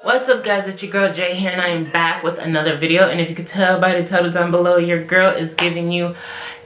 What's up guys, it's your girl Jay here and I am back with another video. And if you could tell by the title down below, your girl is giving you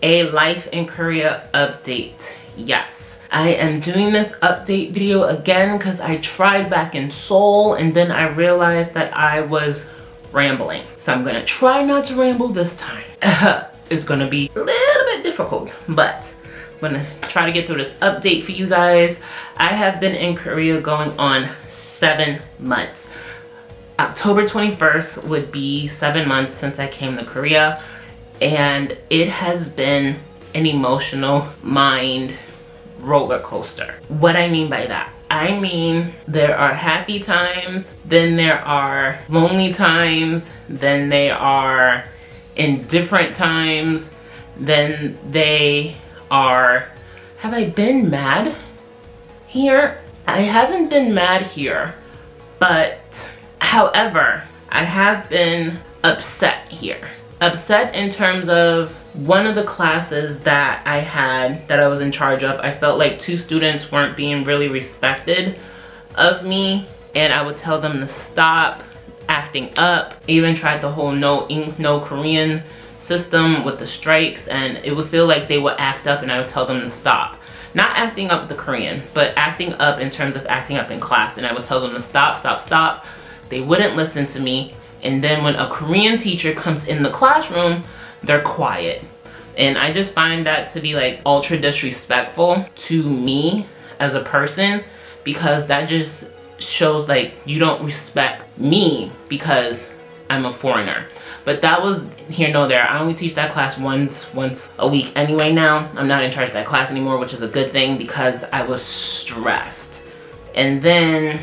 a life in Korea update. Yes, I am doing this update video again because I tried back in Seoul and then I realized that I was rambling. So I'm gonna try not to ramble this time. It's gonna be a little bit difficult, but I'm gonna try to get through this update for you guys. I have been in Korea going on 7 months. October 21st would be 7 months since I came to Korea, and it has been an emotional mind roller coaster. What I mean by that, I mean there are happy times, then there are lonely times, then they are indifferent times, then they are, have I been mad here? I haven't been mad here, but however, I have been upset here. Upset in terms of one of the classes that I had, that I was in charge of, I felt like 2 students weren't being really respected of me, and I would tell them to stop acting up. I even tried the whole no ink, no Korean system with the strikes, and it would feel like they would act up and I would tell them to stop. Not acting up the Korean, but acting up in terms of acting up in class, and I would tell them to stop, stop, stop. They wouldn't listen to me, and then when a Korean teacher comes in the classroom, they're quiet. And I just find that to be like ultra disrespectful to me as a person, because that just shows like you don't respect me because I'm a foreigner. But that was here nor there. I only teach that class once a week anyway now. I'm not in charge of that class anymore, which is a good thing because I was stressed. And then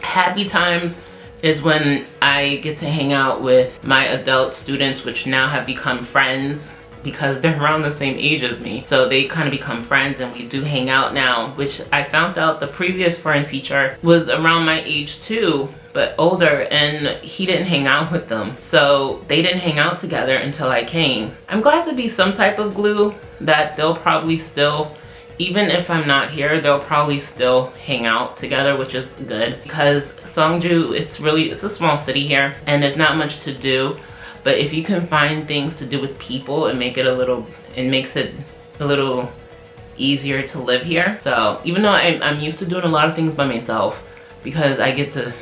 happy times is when I get to hang out with my adult students, which now have become friends because they're around the same age as me. So they kind of become friends and we do hang out now, which I found out the previous foreign teacher was around my age too, but older, and he didn't hang out with them. So they didn't hang out together until I came. I'm glad to be some type of glue that they'll probably still, even if I'm not here, they'll probably still hang out together, which is good because Songju, it's a small city here and there's not much to do. But if you can find things to do with people and makes it a little easier to live here. So even though I'm used to doing a lot of things by myself because I get to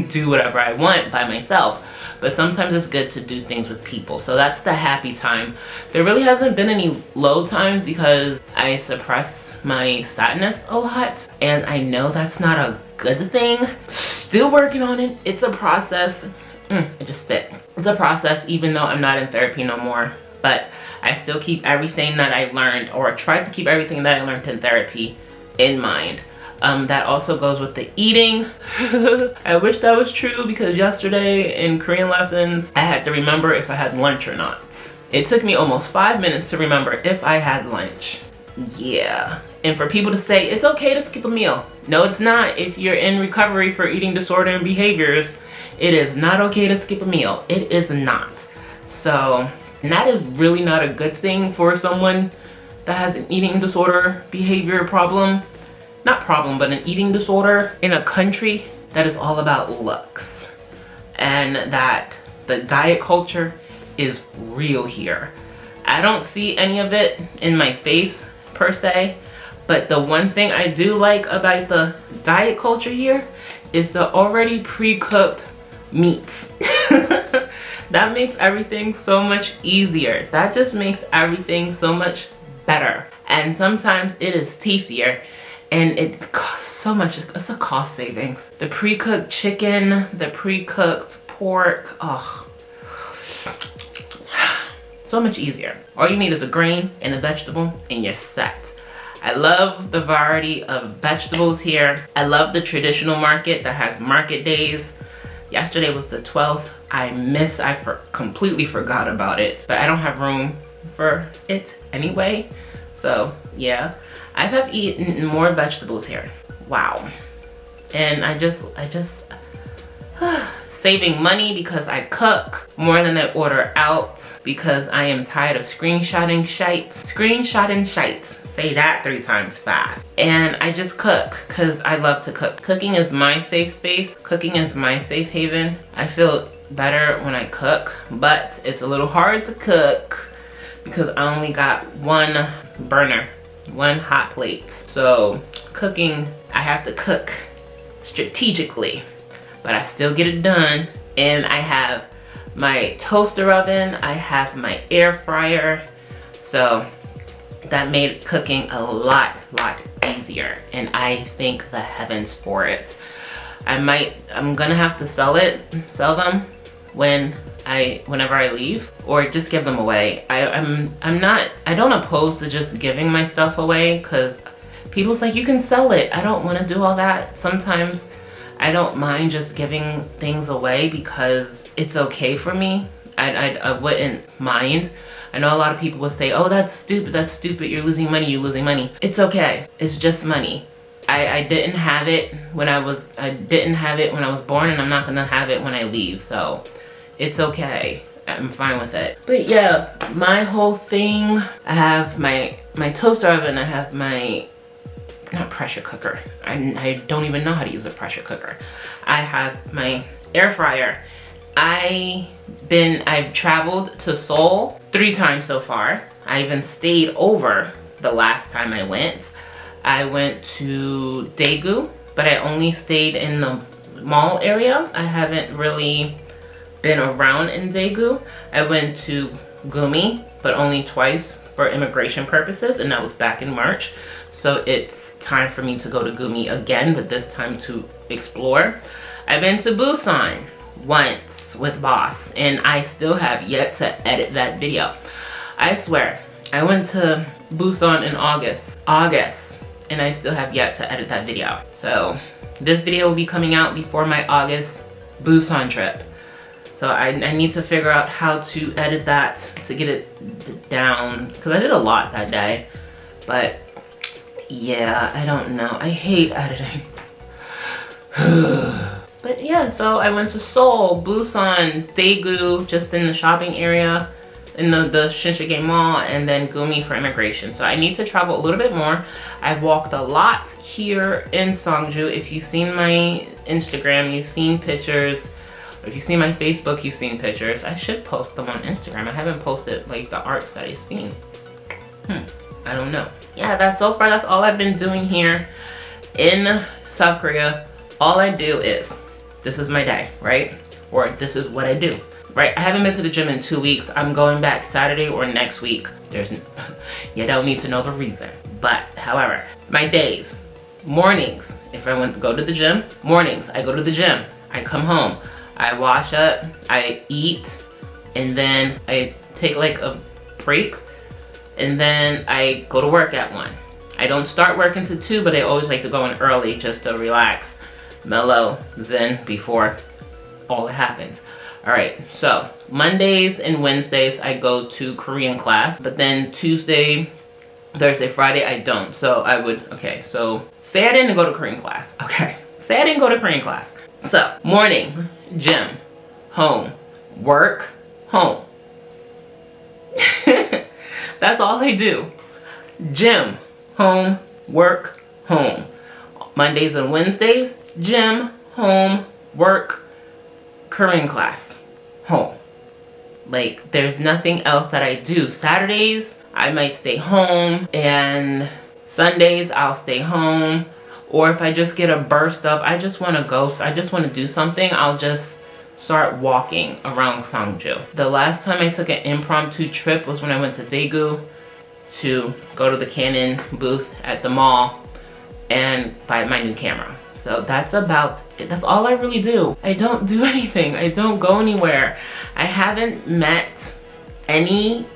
do whatever I want by myself, but sometimes it's good to do things with people. So that's the happy time. There really hasn't been any low times because I suppress my sadness a lot, and I know that's not a good thing. Still working on it. It's a process. I just spit. It's a process even though I'm not in therapy no more, but I still keep everything that I learned, or try to keep everything that I learned in therapy in mind. That also goes with the eating. I wish that was true because yesterday in Korean lessons, I had to remember if I had lunch or not. It took me almost 5 minutes to remember if I had lunch. Yeah. And for people to say, it's okay to skip a meal. No, it's not. If you're in recovery for eating disorder and behaviors, it is not okay to skip a meal. It is not. So, and that is really not a good thing for someone that has an eating disorder behavior problem. Not problem, but an eating disorder in a country that is all about looks. And that the diet culture is real here. I don't see any of it in my face per se, but the one thing I do like about the diet culture here is the already pre-cooked meats. That makes everything so much easier. That just makes everything so much better. And sometimes it is tastier and it costs so much. It's a cost savings. The pre-cooked chicken, the pre-cooked pork, oh, so much easier. All you need is a grain and a vegetable and you're set. I love the variety of vegetables here. I love the traditional market that has market days. Yesterday was the 12th. I completely forgot about it, but I don't have room for it anyway. So yeah, I have eaten more vegetables here. Wow. And I just saving money because I cook more than I order out because I am tired of screenshotting shites. Say that 3 times fast. And I just cook because I love to cook. Cooking is my safe space. Cooking is my safe haven. I feel better when I cook, but it's a little hard to cook because I only got one burner, one hot plate. So cooking, I have to cook strategically, but I still get it done. And I have my toaster oven, I have my air fryer, so that made cooking a lot easier, and I thank the heavens for it. I'm gonna have to sell them whenever I leave, or just give them away. I don't oppose to just giving my stuff away, because people's like, you can sell it. I don't want to do all that. Sometimes I don't mind just giving things away because it's okay for me. I wouldn't mind. I know a lot of people will say, oh, that's stupid, you're losing money. It's okay, it's just money. I didn't have it when I was born, and I'm not gonna have it when I leave, so it's okay. I'm fine with it. But yeah, my whole thing, I have my toaster oven, I have my, not pressure cooker. I don't even know how to use a pressure cooker. I have my air fryer. I've traveled to Seoul 3 times so far. I even stayed over the last time I went. I went to Daegu, but I only stayed in the mall area. I haven't really been around in Daegu. I went to Gumi, but only twice for immigration purposes, and that was back in March. So it's time for me to go to Gumi again, but this time to explore. I've been to Busan once with Boss, and I still have yet to edit that video. I swear, I went to Busan in August, and I still have yet to edit that video. So this video will be coming out before my August Busan trip. So I need to figure out how to edit that to get it down, because I did a lot that day. But yeah, I don't know. I hate editing. But yeah, so I went to Seoul, Busan, Daegu, just in the shopping area, in the Shinsegae Mall, and then Gumi for immigration. So I need to travel a little bit more. I've walked a lot here in Songju. If you've seen my Instagram, you've seen pictures. If you've seen my Facebook, you've seen pictures. I should post them on Instagram. I haven't posted like the arts that I've seen. I don't know. Yeah, so far that's all I've been doing here in South Korea. All I do is, this is my day, right? Or this is what I do, right? I haven't been to the gym in 2 weeks. I'm going back Saturday or next week. You don't need to know the reason. But however, my days, mornings, if I want to go to the gym, mornings, I go to the gym. I come home, I wash up, I eat, and then I take like a break, and then I go to work at 1. I don't start work until 2, but I always like to go in early just to relax, mellow, zen before all that happens. All right, so Mondays and Wednesdays I go to Korean class, but then Tuesday, Thursday, Friday I don't. So so say I didn't go to Korean class. Okay, say I didn't go to Korean class. So morning, gym, home, work, home. That's all I do. Gym, home, work, home. Mondays and Wednesdays, gym, home, work, Korean class, home. Like, there's nothing else that I do. Saturdays, I might stay home, and Sundays, I'll stay home. Or if I just get a burst of, I just want to go, so I just want to do something, I'll just start walking around Songju. The last time I took an impromptu trip was when I went to Daegu to go to the Canon booth at the mall and buy my new camera. So that's about it. That's all I really do. I don't do anything. I don't go anywhere. I haven't met any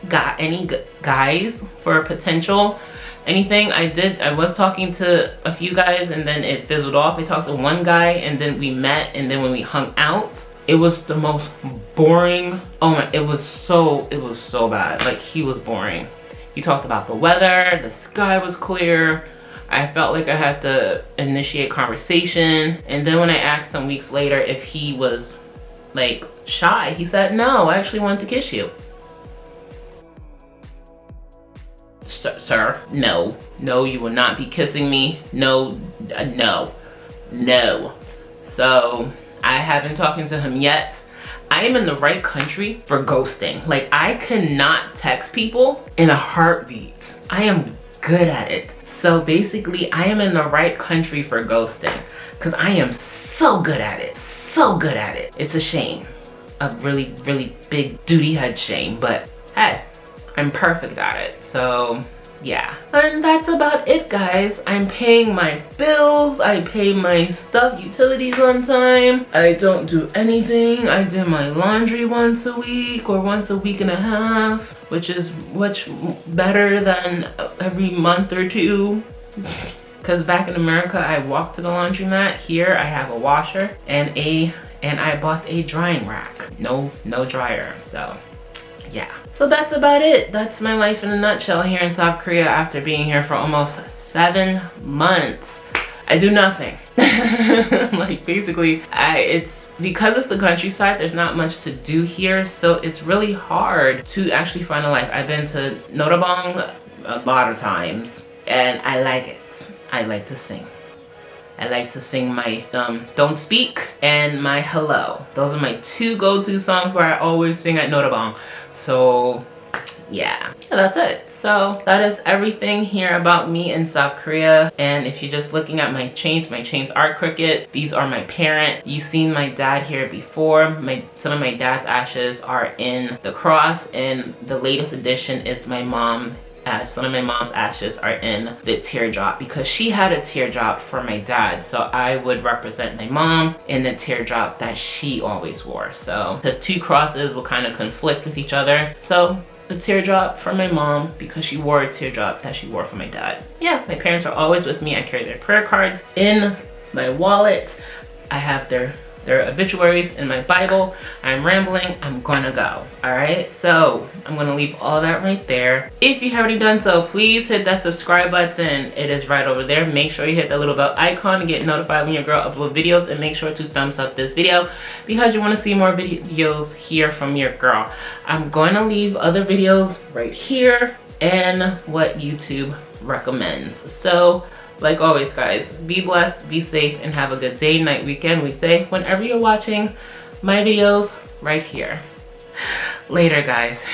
guys for potential anything. I was talking to a few guys, and then it fizzled off. I talked to one guy, and then we met, and then when we hung out, it was the most boring. Oh my, it was so bad. Like, he was boring. He talked about the weather, the sky was clear. I felt like I had to initiate conversation. And then when I asked him weeks later if he was like shy, he said, no, I actually wanted to kiss you. sir, no. No, you will not be kissing me. No, no, no. So I haven't talked to him yet. I am in the right country for ghosting. Like, I cannot text people in a heartbeat. I am good at it. So basically, I am in the right country for ghosting because I am so good at it. So good at it. It's a shame. A really, really big duty head shame, but hey, I'm perfect at it. So yeah, and that's about it, guys. I'm paying my bills, I pay my stuff, utilities on time. I don't do anything. I do my laundry once a week or once a week and a half, which is much better than every month or two. Because back in America, I walk to the laundromat. Here, I have a washer and I bought a drying rack. No dryer, so yeah. So that's about it. That's my life in a nutshell here in South Korea after being here for almost 7 months. I do nothing. Like, basically, it's because it's the countryside, there's not much to do here, so it's really hard to actually find a life. I've been to Notabong a lot of times, and I like it. I like to sing. I like to sing my Don't Speak and my Hello. Those are my 2 go-to songs where I always sing at Notabong. So yeah, that's it. So that is everything here about me in South Korea. And if you're just looking at my chains are crooked. These are my parents. You've seen my dad here before. Some of my dad's ashes are in the cross, and the latest addition is my mom. Some of my mom's ashes are in the teardrop because she had a teardrop for my dad, so I would represent my mom in the teardrop that she always wore. So those 2 crosses will kind of conflict with each other. So the teardrop for my mom because she wore a teardrop that she wore for my dad. Yeah, my parents are always with me. I carry their prayer cards in my wallet. I have their obituaries in my Bible. I'm rambling, I'm gonna go. Alright, so I'm gonna leave all that right there. If you haven't already done so, please hit that subscribe button. It is right over there. Make sure you hit that little bell icon to get notified when your girl uploads videos, and make sure to thumbs up this video because you want to see more videos here from your girl. I'm going to leave other videos right here and what YouTube recommends. So like always, guys, be blessed, be safe, and have a good day, night, weekend, weekday, whenever you're watching my videos right here. Later, guys.